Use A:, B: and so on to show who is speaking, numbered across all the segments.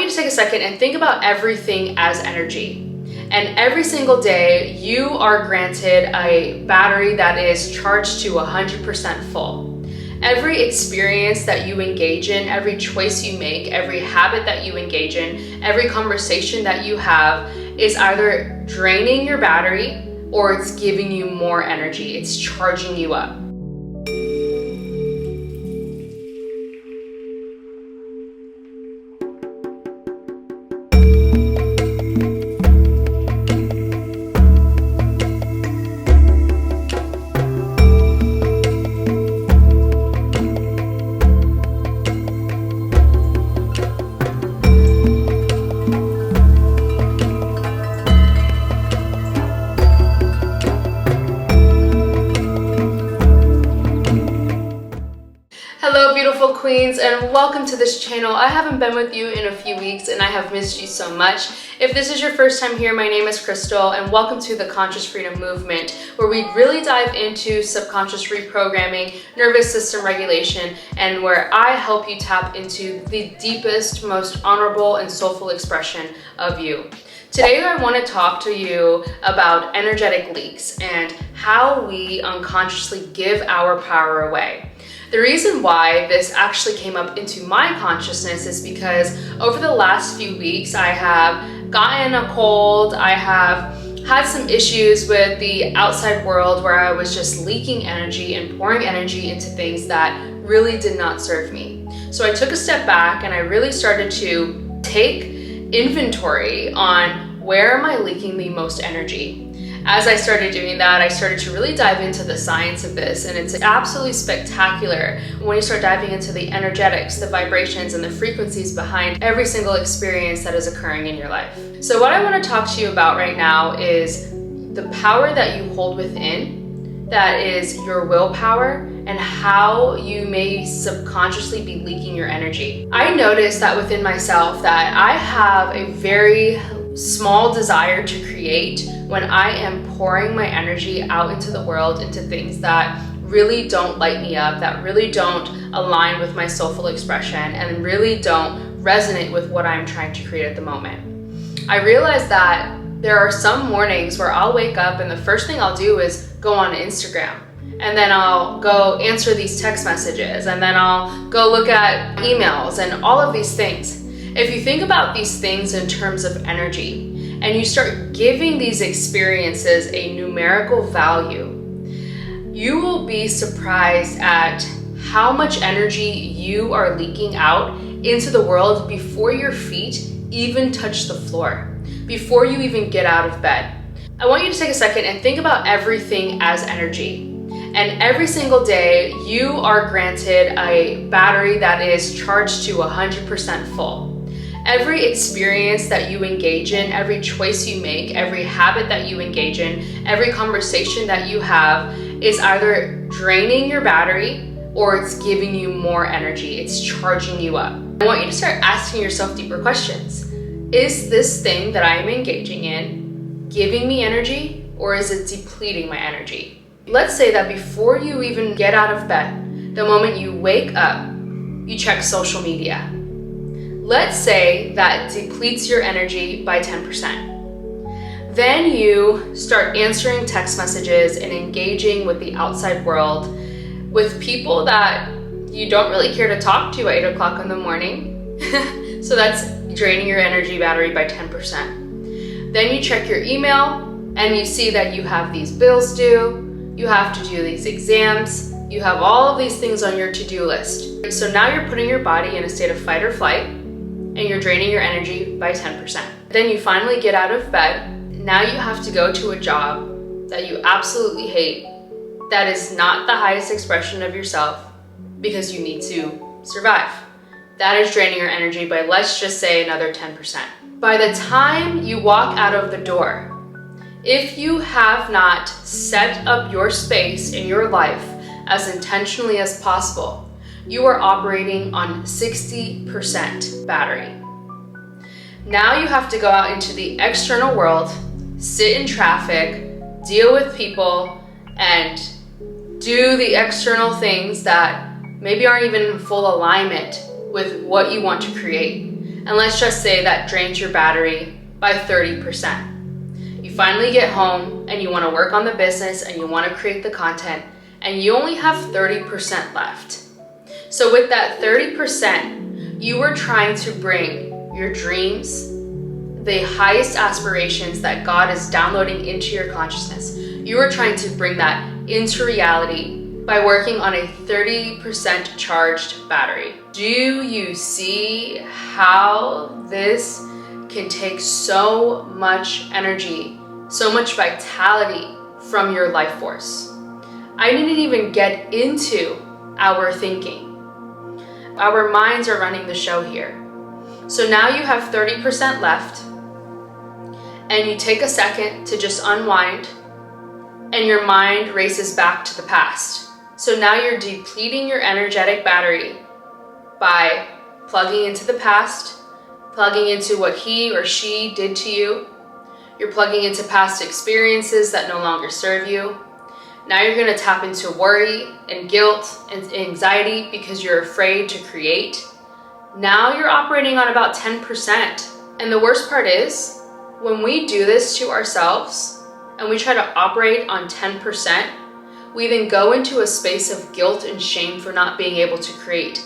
A: you to take a second and think about everything as energy. And every single day, you are granted a battery that is charged to 100% full. Every experience that you engage in, every choice you make, every habit that you engage in, every conversation that you have is either draining your battery or it's giving you more energy. It's charging you up. Hello beautiful queens, and welcome to this channel. I haven't been with you in a few weeks and I have missed you so much. If this is your first time here, my name is Crystal and welcome to the Conscious Freedom Movement, where we really dive into subconscious reprogramming, nervous system regulation, and where I help you tap into the deepest, most honorable and soulful expression of you. Today I want to talk to you about energetic leaks and how we unconsciously give our power away. The reason why this actually came up into my consciousness is because over the last few weeks I have gotten a cold, I have had some issues with the outside world where I was just leaking energy and pouring energy into things that really did not serve me. So I took a step back and I really started to take inventory on where am I leaking the most energy. As I started doing that, I started to really dive into the science of this, and it's absolutely spectacular when you start diving into the energetics, the vibrations, and the frequencies behind every single experience that is occurring in your life. So what I want to talk to you about right now is the power that you hold within, that is your willpower, and how you may subconsciously be leaking your energy. I noticed that within myself that I have a very small desire to create when I am pouring my energy out into the world, into things that really don't light me up, that really don't align with my soulful expression, and really don't resonate with what I'm trying to create at the moment. I realized that there are some mornings where I'll wake up and the first thing I'll do is go on Instagram. And then I'll go answer these text messages, and then I'll go look at emails and all of these things. If you think about these things in terms of energy, and you start giving these experiences a numerical value, you will be surprised at how much energy you are leaking out into the world before your feet even touch the floor, before you even get out of bed. I want you to take a second and think about everything as energy. And every single day, you are granted a battery that is charged to 100% full. Every experience that you engage in, every choice you make, every habit that you engage in, every conversation that you have is either draining your battery or it's giving you more energy. It's charging you up. I want you to start asking yourself deeper questions. Is this thing that I am engaging in giving me energy, or is it depleting my energy? Let's say that before you even get out of bed, the moment you wake up, you check social media. Let's say that depletes your energy by 10%. Then you start answering text messages and engaging with the outside world with people that you don't really care to talk to at 8 o'clock in the morning. So that's draining your energy battery by 10%. Then you check your email and you see that you have these bills due, you have to do these exams, you have all of these things on your to-do list. So now you're putting your body in a state of fight or flight, and you're draining your energy by 10%. Then you finally get out of bed. Now you have to go to a job that you absolutely hate, that is not the highest expression of yourself, because you need to survive. That is draining your energy by, let's just say, another 10%. By the time you walk out of the door, if you have not set up your space in your life as intentionally as possible, you are operating on 60% battery. Now you have to go out into the external world, sit in traffic, deal with people, and do the external things that maybe aren't even in full alignment with what you want to create. And let's just say that drains your battery by 30%. You finally get home and you want to work on the business and you want to create the content, and you only have 30% left. So with that 30%, you were trying to bring your dreams, the highest aspirations that God is downloading into your consciousness. You were trying to bring that into reality by working on a 30% charged battery. Do you see how this can take so much energy, so much vitality from your life force? I didn't even get into our thinking. Our minds are running the show here. So now you have 30% left, and you take a second to just unwind, and your mind races back to the past. So now you're depleting your energetic battery by plugging into the past, plugging into what he or she did to you. You're plugging into past experiences that no longer serve you. Now you're going to tap into worry and guilt and anxiety because you're afraid to create. Now you're operating on about 10%. And the worst part is, when we do this to ourselves and we try to operate on 10%, we then go into a space of guilt and shame for not being able to create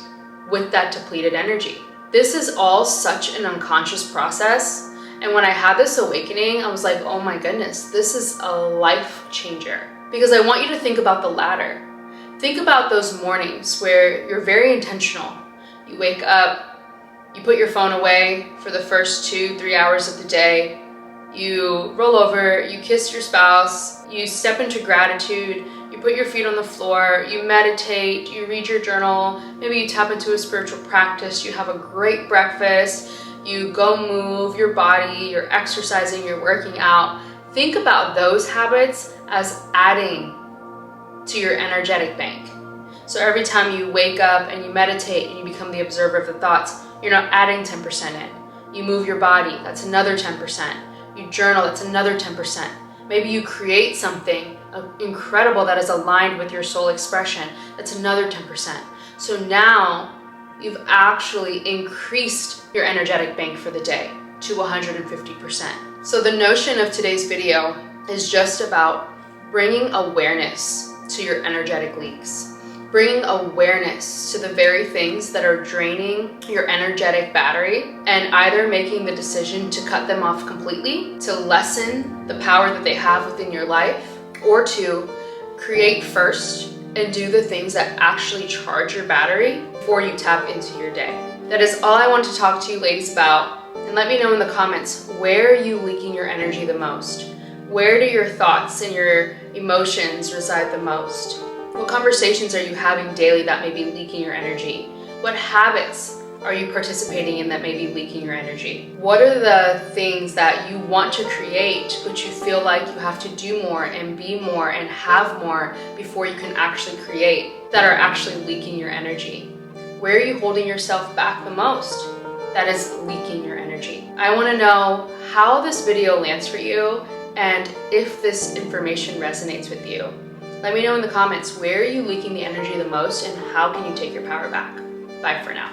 A: with that depleted energy. This is all such an unconscious process. And when I had this awakening, I was like, oh my goodness, this is a life changer. Because I want you to think about the latter. Think about those mornings where you're very intentional. You wake up, you put your phone away for the first 2-3 hours of the day. You roll over, you kiss your spouse, you step into gratitude, you put your feet on the floor, you meditate, you read your journal, maybe you tap into a spiritual practice, you have a great breakfast, you go move your body, you're exercising, you're working out. Think about those habits as adding to your energetic bank. So every time you wake up and you meditate and you become the observer of the thoughts, you're not adding 10% in. You move your body, that's another 10%. You journal, that's another 10%. Maybe you create something incredible that is aligned with your soul expression, that's another 10%. So now you've actually increased your energetic bank for the day to 150%. So the notion of today's video is just about bringing awareness to your energetic leaks, bringing awareness to the very things that are draining your energetic battery, and either making the decision to cut them off completely, to lessen the power that they have within your life, or to create first and do the things that actually charge your battery before you tap into your day. That is all I want to talk to you ladies about. And let me know in the comments, where are you leaking your energy the most? Where do your thoughts and your emotions reside the most? What conversations are you having daily that may be leaking your energy? What habits are you participating in that may be leaking your energy? What are the things that you want to create, but you feel like you have to do more and be more and have more before you can actually create, that are actually leaking your energy? Where are you holding yourself back the most that is leaking your energy? I want to know how this video lands for you and if this information resonates with you. Let me know in the comments, where are you leaking the energy the most and how can you take your power back? Bye for now.